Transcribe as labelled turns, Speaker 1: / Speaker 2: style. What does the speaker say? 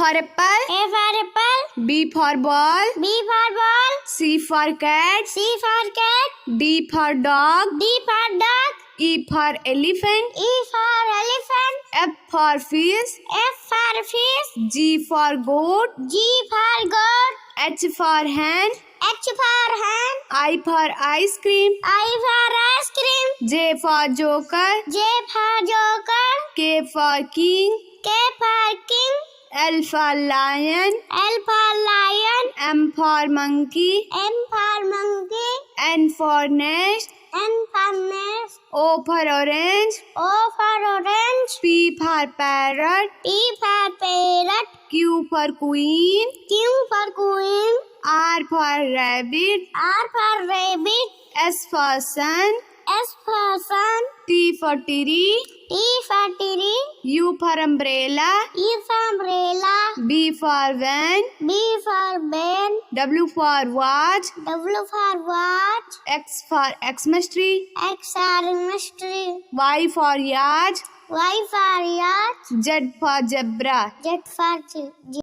Speaker 1: for apple.
Speaker 2: A for apple.
Speaker 1: B for ball.
Speaker 2: B for ball.
Speaker 1: C for cat.
Speaker 2: C for cat.
Speaker 1: D for dog.
Speaker 2: D for dog.
Speaker 1: E for elephant.
Speaker 2: E for elephant.
Speaker 1: F for fish.
Speaker 2: F for fish.
Speaker 1: G for goat.
Speaker 2: G for goat.
Speaker 1: H for hen.
Speaker 2: H for hen.
Speaker 1: I for ice cream.
Speaker 2: I for ice cream.
Speaker 1: J for joker.
Speaker 2: J for joker.
Speaker 1: K for king.
Speaker 2: K for king.
Speaker 1: L for lion.
Speaker 2: L for lion.
Speaker 1: M for monkey.
Speaker 2: M for monkey.
Speaker 1: N for nest.
Speaker 2: N for nest.
Speaker 1: O for orange.
Speaker 2: O for orange.
Speaker 1: P for parrot.
Speaker 2: P for parrot.
Speaker 1: Q for queen.
Speaker 2: Q for queen.
Speaker 1: R for rabbit.
Speaker 2: R for rabbit.
Speaker 1: S for sun.
Speaker 2: S for sun.
Speaker 1: T for tree.
Speaker 2: T for tree.
Speaker 1: U for umbrella.
Speaker 2: E for umbrella.
Speaker 1: B for van.
Speaker 2: B for van.
Speaker 1: W for watch.
Speaker 2: W for watch.
Speaker 1: X for Xmas tree.
Speaker 2: X for mystery.
Speaker 1: Y for yacht.
Speaker 2: Y for yacht.
Speaker 1: Z for zebra.
Speaker 2: Z for